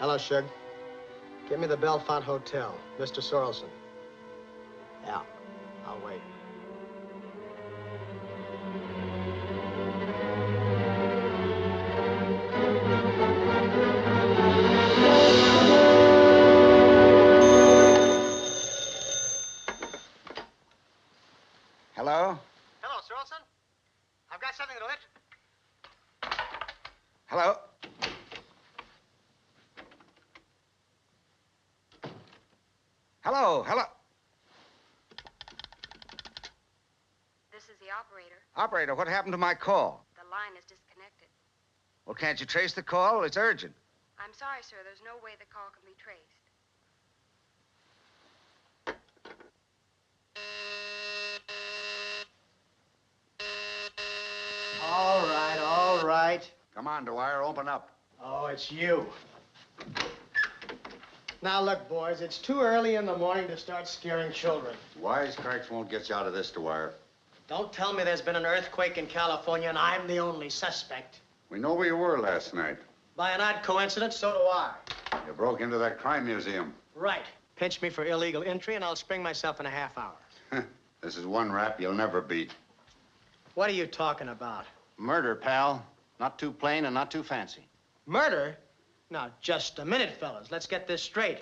K: Hello, Shug. Give me the Belfont Hotel. Mr. Sorrelson. Yeah, I'll wait.
A: Hello?
K: Hello, Sorrelson. I've got something that'll
A: Hello? Hello, hello.
J: This is the operator.
A: Operator, what happened to my call?
J: The line is disconnected.
A: Well, can't you trace the call? It's urgent.
J: I'm sorry, sir. There's no way the call can be traced.
K: All right, all right.
O: Come on, Dwyer, open up.
K: Oh, it's you. Now, look, boys, it's too early in the morning to start scaring children.
O: Wisecracks won't get you out of this, Dwyer.
K: Don't tell me there's been an earthquake in California and I'm the only suspect.
O: We know where you were last night.
K: By an odd coincidence, so do I.
O: You broke into that crime museum.
K: Right. Pinch me for illegal entry and I'll spring myself in a half hour.
O: This is one rap you'll never beat.
K: What are you talking about?
F: Murder, pal. Not too plain and not too fancy.
K: Murder? Now, just a minute, fellas. Let's get this straight.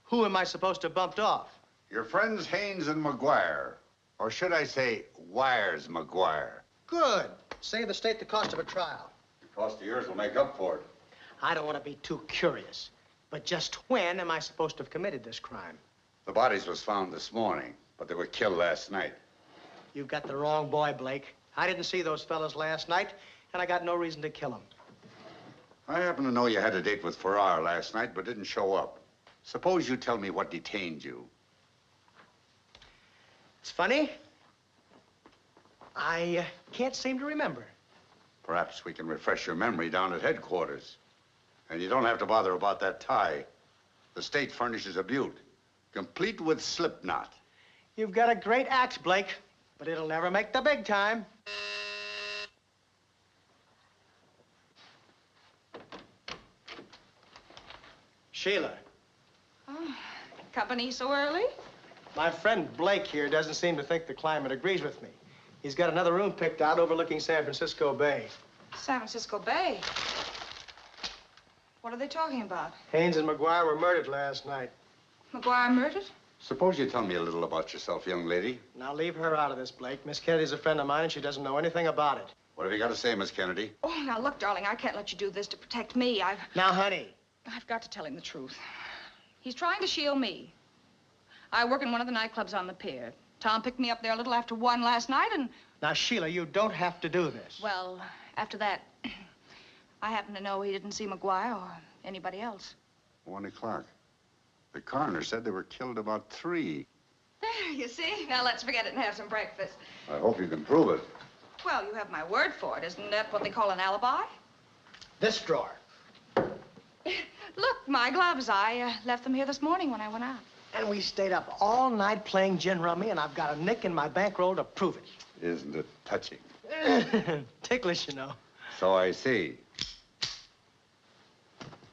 K: Who am I supposed to bump off?
O: Your friends Haynes and McGuire. Or should I say, Wires McGuire.
K: Good. Save the state the cost of a trial.
O: The cost of yours will make up for it.
K: I don't want to be too curious, but just when am I supposed to have committed this crime?
O: The bodies was found this morning, but they were killed last night.
K: You've got the wrong boy, Blake. I didn't see those fellas last night, and I got no reason to kill them.
O: I happen to know you had a date with Farrar last night, but didn't show up. Suppose you tell me what detained you.
K: It's funny. I can't seem to remember.
O: Perhaps we can refresh your memory down at headquarters. And you don't have to bother about that tie. The state furnishes a butte, complete with slip knot.
K: You've got a great axe, Blake, but it'll never make the big time. Sheila.
R: Oh, company so early?
K: My friend Blake here doesn't seem to think the climate agrees with me. He's got another room picked out overlooking San Francisco Bay.
R: San Francisco Bay? What are they talking about?
K: Haynes and McGuire were murdered last night.
R: McGuire murdered?
O: Suppose you tell me a little about yourself, young lady.
K: Now, leave her out of this, Blake. Miss Kennedy's a friend of mine, and she doesn't know anything about it.
O: What have you got to say, Miss Kennedy?
R: Oh, now, look, darling, I can't let you do this to protect me.
K: Now, honey.
R: I've got to tell him the truth. He's trying to shield me. I work in one of the nightclubs on the pier. Tom picked me up there a little after 1 last night, and...
K: Now, Sheila, you don't have to do this.
R: Well, after that, I happen to know he didn't see McGuire or anybody else.
O: 1 o'clock. The coroner said they were killed about 3.
R: There, you see? Now, let's forget it and have some breakfast.
O: I hope you can prove it.
R: Well, you have my word for it. Isn't that what they call an alibi?
K: This drawer.
R: Look, my gloves. I left them here this morning when I went out.
K: And we stayed up all night playing gin rummy, and I've got a nick in my bankroll to prove it.
O: Isn't it touching?
K: Ticklish, you know.
O: So I see.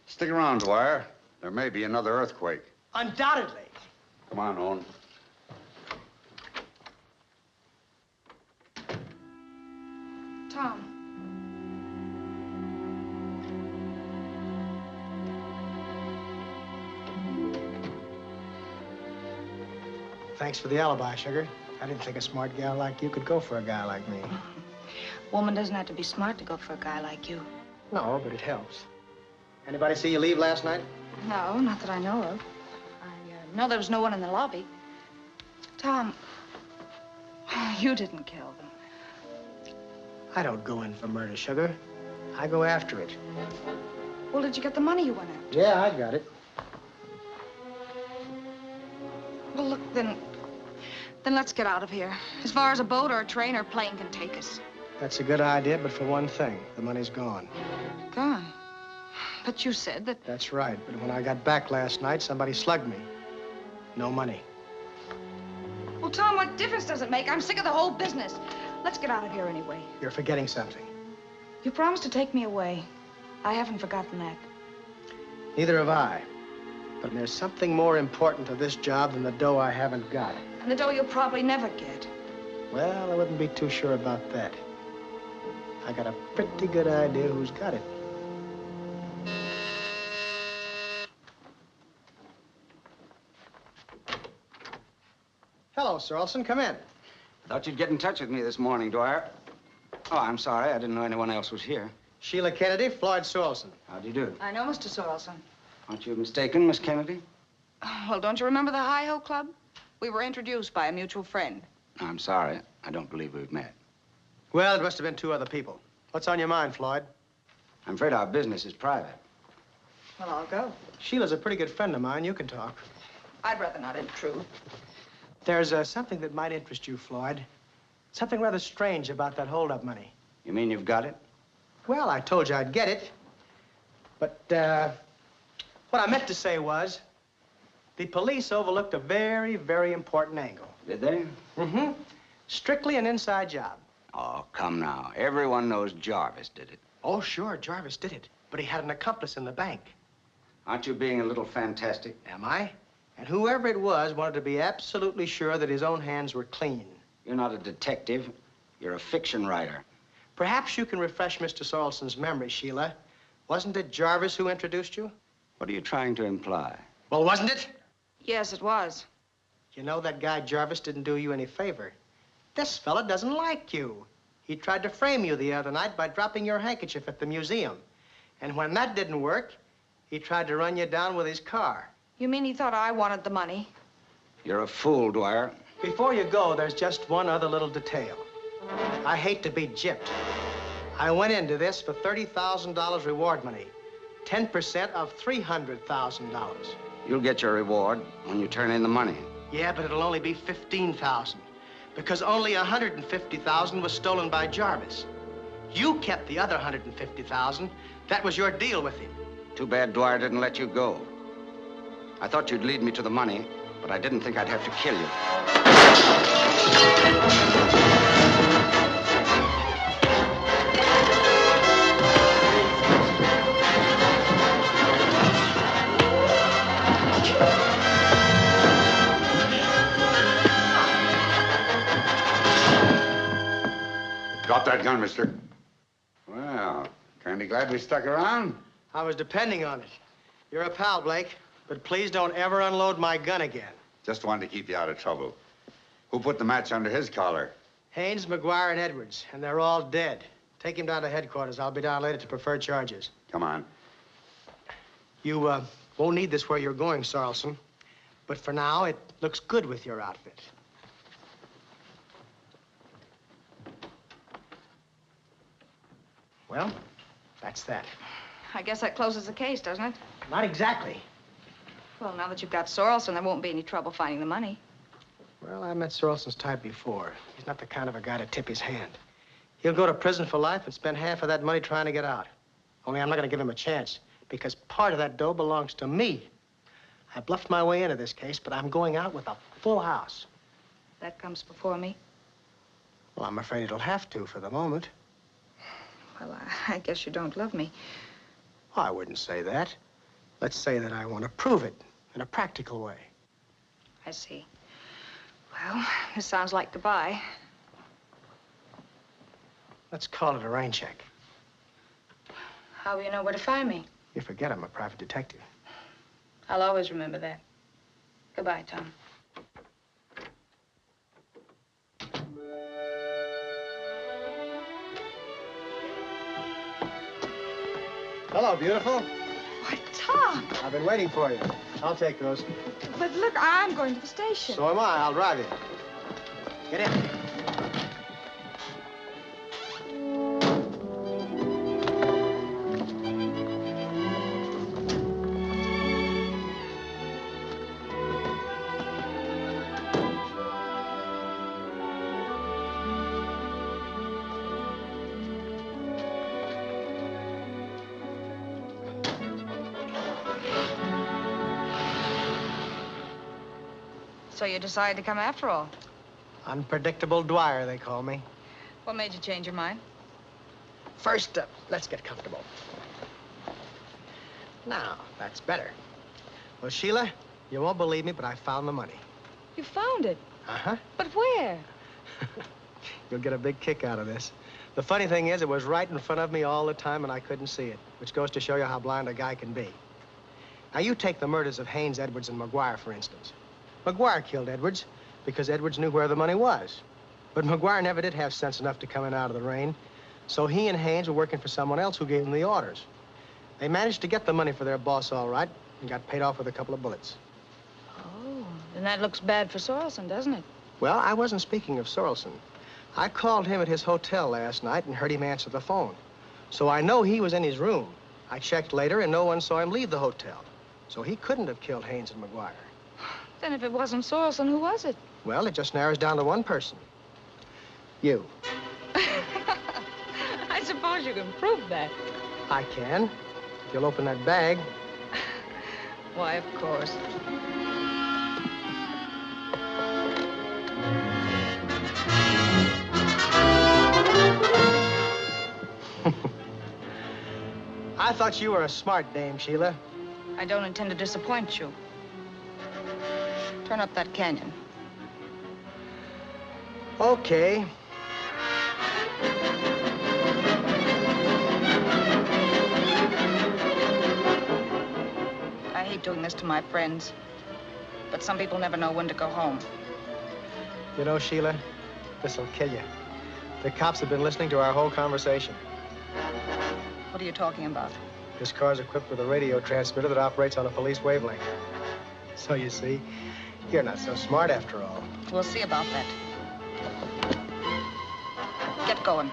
O: Stick around, Dwyer. There may be another earthquake.
K: Undoubtedly.
O: Come on, Owen.
R: Tom.
K: Thanks for the alibi, sugar. I didn't think a smart gal like you could go for a guy like me.
R: Woman doesn't have to be smart to go for a guy like you.
K: No, but it helps. Anybody see you leave last night?
R: No, not that I know of. I know there was no one in the lobby. Tom, you didn't kill them.
K: I don't go in for murder, sugar. I go after it.
R: Well, did you get the money you went after?
K: Yeah, I got it.
R: Well, look, then let's get out of here. As far as a boat or a train or plane can take us.
K: That's a good idea, but for one thing, the money's gone.
R: Gone? But you said that...
K: That's right, but when I got back last night, somebody slugged me. No money.
R: Well, Tom, what difference does it make? I'm sick of the whole business. Let's get out of here anyway.
K: You're forgetting something.
R: You promised to take me away. I haven't forgotten that.
K: Neither have I. But there's something more important to this job than the dough I haven't got.
R: And the dough you'll probably never get.
K: Well, I wouldn't be too sure about that. I got a pretty good idea who's got it. Hello, Sir Olson. Come in.
A: Thought you'd get in touch with me this morning, Dwyer. Oh, I'm sorry. I didn't know anyone else was here.
K: Sheila Kennedy, Floyd Sorrelson.
A: How do you do?
R: I know Mr. Sorrelson.
A: Aren't you mistaken, Miss Kennedy?
R: Well, don't you remember the Hi-Ho Club? We were introduced by a mutual friend.
A: I'm sorry. I don't believe we've met.
K: Well, it must have been two other people. What's on your mind, Floyd?
A: I'm afraid our business is private.
R: Well, I'll go.
K: Sheila's a pretty good friend of mine. You can talk.
R: I'd rather not intrude.
K: There's something that might interest you, Floyd. Something rather strange about that hold-up money.
A: You mean you've got it?
K: Well, I told you I'd get it. But, what I meant to say was, the police overlooked a very, very important angle.
A: Did they?
K: Mm-hmm. Strictly an inside job.
A: Oh, come now. Everyone knows Jarvis did it.
K: Oh, sure, Jarvis did it. But he had an accomplice in the bank.
A: Aren't you being a little fantastic?
K: Am I? And whoever it was wanted to be absolutely sure that his own hands were clean.
A: You're not a detective. You're a fiction writer.
K: Perhaps you can refresh Mr. Sorrelson's memory, Sheila. Wasn't it Jarvis who introduced you?
A: What are you trying to imply?
K: Well, wasn't it?
R: Yes, it was.
K: You know, that guy Jarvis didn't do you any favor. This fella doesn't like you. He tried to frame you the other night by dropping your handkerchief at the museum. And when that didn't work, he tried to run you down with his car.
R: You mean he thought I wanted the money?
A: You're a fool, Dwyer.
K: Before you go, there's just one other little detail. I hate to be gypped. I went into this for $30,000 reward money. 10% of $300,000.
A: You'll get your reward when you turn in the money.
K: Yeah, but it'll only be $15,000. Because only $150,000 was stolen by Jarvis. You kept the other $150,000. That was your deal with him.
A: Too bad Dwyer didn't let you go. I thought you'd lead me to the money, but I didn't think I'd have to kill you.
O: Drop that gun, mister. Well, kind of glad we stuck around.
K: I was depending on it. You're a pal, Blake, but please don't ever unload my gun again.
O: Just wanted to keep you out of trouble. Who put the match under his collar?
K: Haynes, McGuire, and Edwards, and they're all dead. Take him down to headquarters. I'll be down later to preferred charges.
O: Come on.
K: You, won't need this where you're going, Sorrelson. But for now, it looks good with your outfit. Well, that's that.
R: I guess that closes the case, doesn't it?
K: Not exactly.
R: Well, now that you've got Sorrelson, there won't be any trouble finding the money.
K: Well, I met Sorrelson's type before. He's not the kind of a guy to tip his hand. He'll go to prison for life and spend half of that money trying to get out. Only I'm not going to give him a chance, because part of that dough belongs to me. I bluffed my way into this case, but I'm going out with a full house.
R: That comes before me.
K: Well, I'm afraid it'll have to for the moment.
R: Well, I guess you don't love me.
K: Oh, I wouldn't say that. Let's say that I want to prove it in a practical way.
R: I see. Well, this sounds like goodbye.
K: Let's call it a rain check.
R: How will you know where to find me?
K: You forget I'm a private detective.
R: I'll always remember that. Goodbye, Tom.
K: Hello, beautiful.
U: Why, Tom!
K: I've been waiting for you. I'll take those.
U: But look, I'm going to the station.
K: So am I. I'll drive you. Get in.
R: So you decided to come after all?
K: Unpredictable Dwyer, they call me.
R: What made you change your mind?
K: First, let's get comfortable. Now, that's better. Well, Sheila, you won't believe me, but I found the money.
R: You found it?
K: Uh-huh.
R: But where?
K: You'll get a big kick out of this. The funny thing is, it was right in front of me all the time, and I couldn't see it, which goes to show you how blind a guy can be. Now, you take the murders of Haynes, Edwards, and McGuire, for instance. McGuire killed Edwards because Edwards knew where the money was. But McGuire never did have sense enough to come in out of the rain, so he and Haynes were working for someone else who gave them the orders. They managed to get the money for their boss all right and got paid off with a couple of bullets.
R: Oh, then that looks bad for Sorrelson, doesn't it?
K: Well, I wasn't speaking of Sorrelson. I called him at his hotel last night and heard him answer the phone. So I know he was in his room. I checked later and no one saw him leave the hotel. So he couldn't have killed Haynes and McGuire.
R: Then if it wasn't Sorrelson, who was it?
K: Well, it just narrows down to one person. You.
R: I suppose you can prove that.
K: I can. If you'll open that bag.
R: Why, of course.
K: I thought you were a smart dame, Sheila.
R: I don't intend to disappoint you. Turn up that canyon.
K: Okay.
R: I hate doing this to my friends, but some people never know when to go home.
K: You know, Sheila, this'll kill you. The cops have been listening to our whole conversation.
R: What are you talking about?
K: This car's equipped with a radio transmitter that operates on a police wavelength. So you see, you're not so smart after all.
R: We'll see about that. Get going.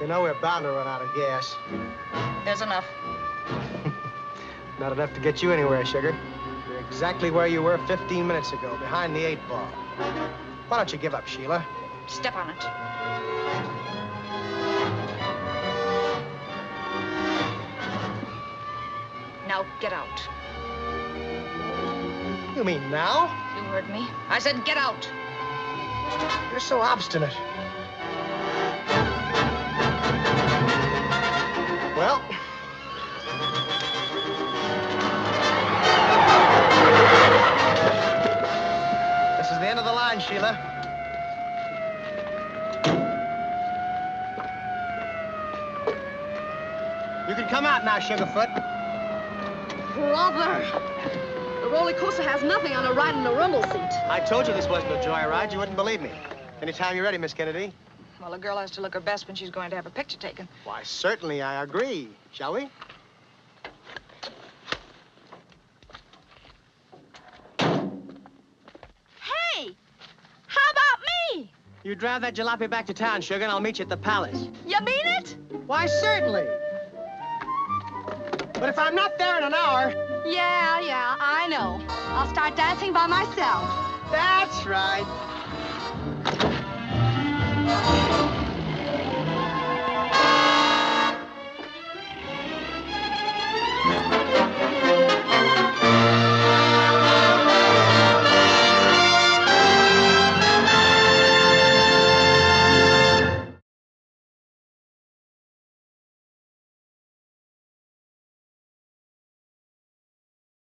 K: You know, we're bound to run out of gas.
R: There's enough.
K: Not enough to get you anywhere, sugar. You're exactly where you were 15 minutes ago, behind the 8-ball. Why don't you give up, Sheila?
R: Step on it. Now get out.
K: You mean now?
R: You heard me. I said get out.
K: You're so obstinate. Well... this is the end of the line, Sheila. You can come out now, Sugarfoot.
M: Brother! The roller coaster has nothing on a ride in the rumble seat.
K: I told you this wasn't a joyride. You wouldn't believe me. Anytime you're ready, Miss Kennedy.
R: Well, a girl has to look her best when she's going to have a picture taken.
K: Why, certainly, I agree. Shall we?
M: Hey! How about me?
K: You drive that jalopy back to town, Sugar, and I'll meet you at the palace.
M: You mean it?
K: Why, certainly. But if I'm not there in an hour...
M: Yeah, I know. I'll start dancing by myself.
K: That's right.